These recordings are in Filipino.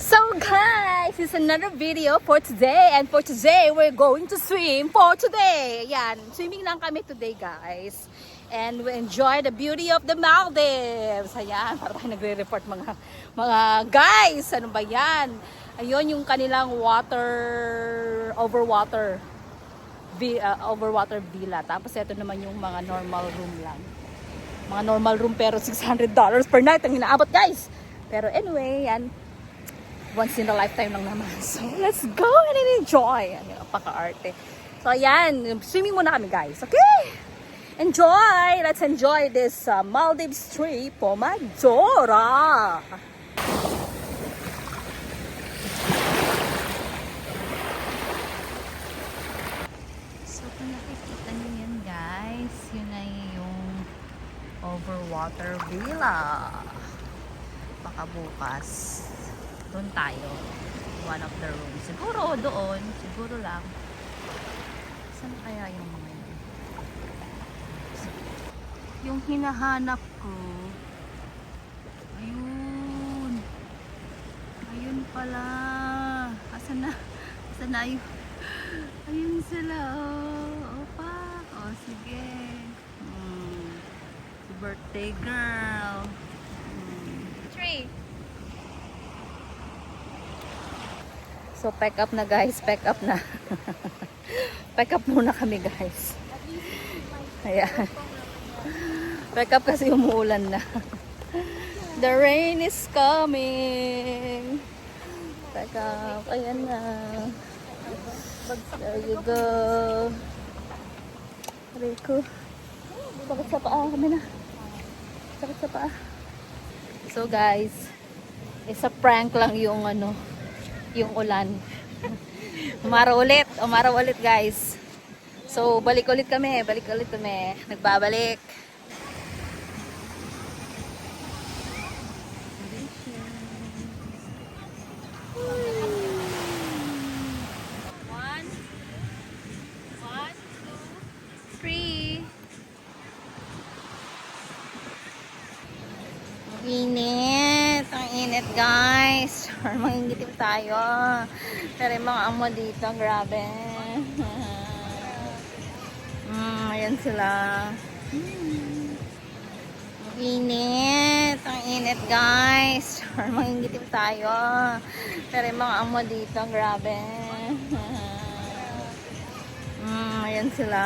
So guys, it's another video for today. And for today, we're going to swim for today. Yan, swimming lang kami today guys. And we enjoy the beauty of the Maldives. Ayan, para tayo nagre-report mga guys. Ano ba yan? Ayun yung kanilang overwater villa. Tapos ito naman yung mga normal room lang. Mga normal room pero $600 per night ang inaabot guys. Pero anyway, yan. Once in a lifetime lang naman. So, let's go and enjoy. Ang paka-arte. So, ayan. Swimming muna kami, guys. Okay? Enjoy! Let's enjoy this Maldives trip for Majora. So, kung nakikita nyo yan, guys, yun ay yung overwater villa. Baka bukas doon tayo, one of the rooms. Siguro doon, siguro lang. Saan kaya yung mga yun? Yung hinahanap ko, ayun. Ayun pala. Asan na yun? Ayun sila, oh. Opa. Oh, sige. Si birthday girl. 3. So, pack up na guys, pack up na. Pack up muna kami guys. Ayan. Pack up kasi umuulan na. The rain is coming. Pack up, ayan na. There you go. Rico. Sakit sa paa kami na. Sakit sa paa. So guys, it's a prank lang yung yung ulan. Umaraw ulit guys. So balik ulit kami. Nagbabalik. One, two, three. Ang init guys. Mangingitim tayo. Pero yung mga amo dito, grabe. Ayan sila. Ang init guys. Mangingitim tayo. Pero yung mga amo dito, grabe. Ayan sila.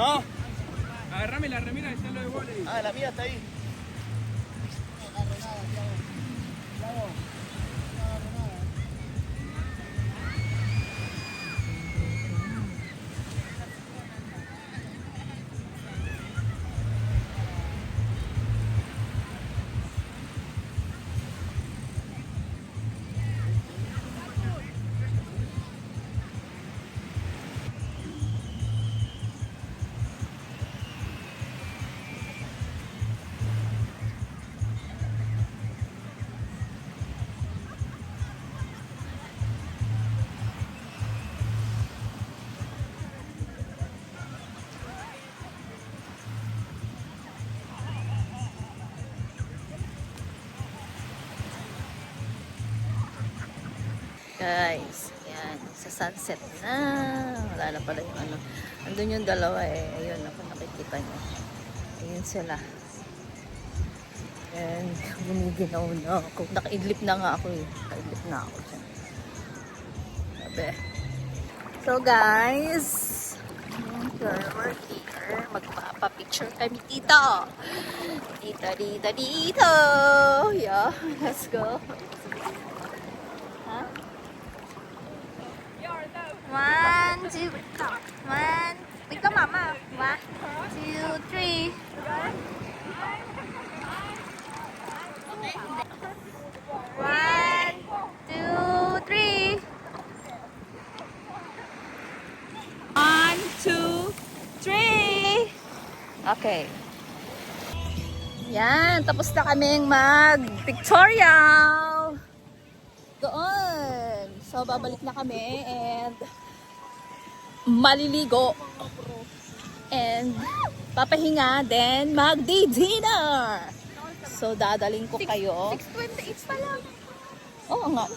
¿Ah? Agarrame la remera, está lo de volei. Ah, la mía está ahí. Guys, yan. Sa sunset na. Wala na pala yung ano. Andun yung dalawa eh. Ayun, ako nakikita nyo. Ayun sila. And bumiginaw na ako. Nakaidlip na nga ako eh. Nakaidlip na ako dyan. Sabi. So guys, we're here. Magpapapicture kami dito. Dito. Yeah, let's go. Huh? 1, 2, come. 1, wait ka mama. 1, 2, 3. 1, 2, 3. 1, 2, 3. Okay. Yan, tapos na kaming mag-pictorial. Doon. So, babalik na kami and maliligo. And papahinga, then mag-day dinner. So, dadaling ko kayo. 6:28 pa lang. Oo nga.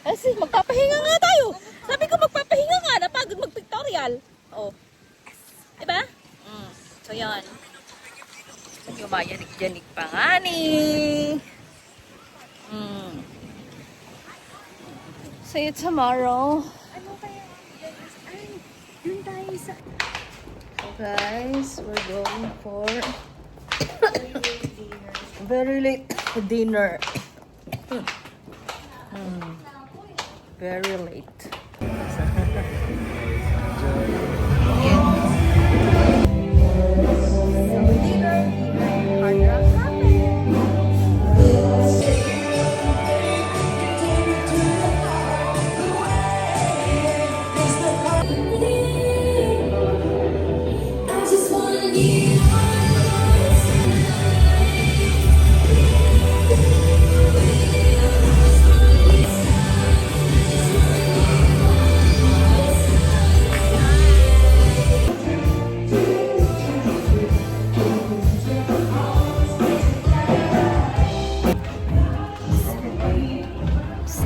Kasi magpapahinga nga tayo. Sabi ko magpapahinga nga, napagod mag-pictorial. Oh. Diba? So, yan. Yumayanig-yanig pa nga ni. See you tomorrow. Ano kaya yan? Ay, dun tayo sa... So guys, we're going for very late dinner. Very late.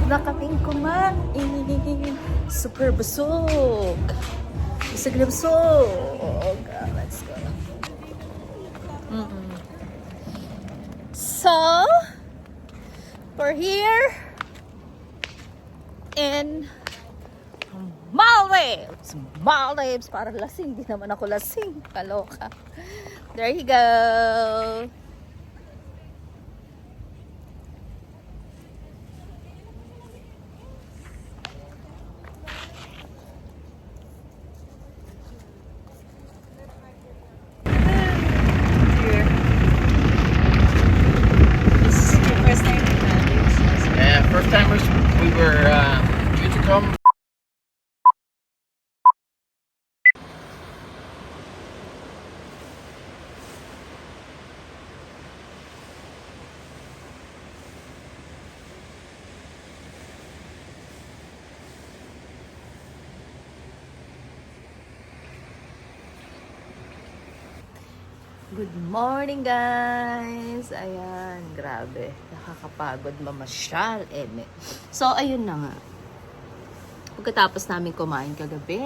Na kaming kumain. Super busog. Busog na busog. Let's go. So, we're here in Maldives. Maldives. Para lasing. Di naman ako lasing. Kaloka. There you go. Yeah, first timers, we were due to come. Good morning guys! Ayan, grabe. Nakakapagod mamasyal. So, ayun na nga. Pagkatapos namin kumain kagabi,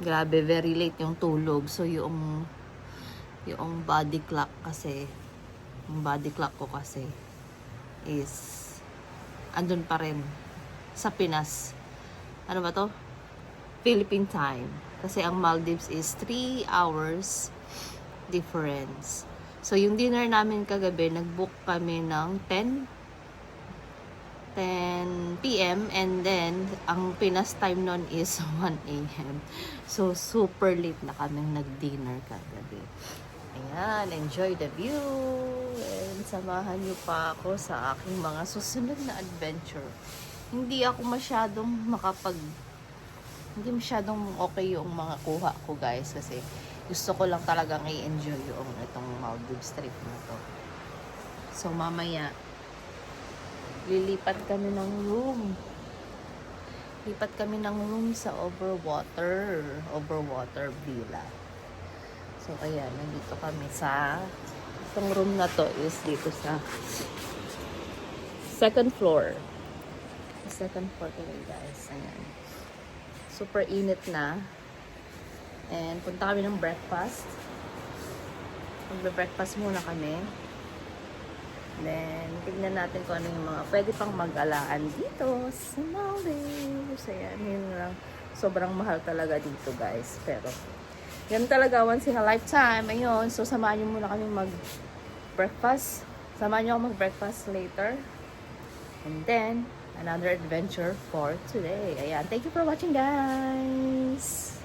grabe, very late yung tulog. So, yung body clock kasi, yung body clock ko kasi is andun pa rin sa Pinas. Ano ba to? Philippine time. Kasi ang Maldives is 3 hours difference. So, yung dinner namin kagabi, nag-book kami ng 10 p.m. and then, ang Pinas time nun is 1 a.m. So, super late na kaming nag-dinner kagabi. Ayan, enjoy the view. And samahan niyo pa ako sa aking mga susunod na adventure. Hindi masyadong okay yung mga kuha ko guys kasi gusto ko lang talagang i-enjoy yung itong Maldives trip na to. So mamaya lilipat kami ng room. Lipat kami ng room sa Overwater Villa. So ayan, nandito kami sa itong room na to is dito sa second floor. Second floor today guys. Ayan. Super init na. And punta kami ng breakfast. Magbe-breakfast muna kami. Then, tignan natin kung ano yung mga pwede pang mag-alaan dito sa Maldives. Ayan, yun lang. Sobrang mahal talaga dito guys. Pero, yan talaga once in a lifetime. Ayun, so samahan nyo muna kami mag-breakfast. Samahan nyo ako mag-breakfast later. And then, another adventure for today. Ayan, thank you for watching guys!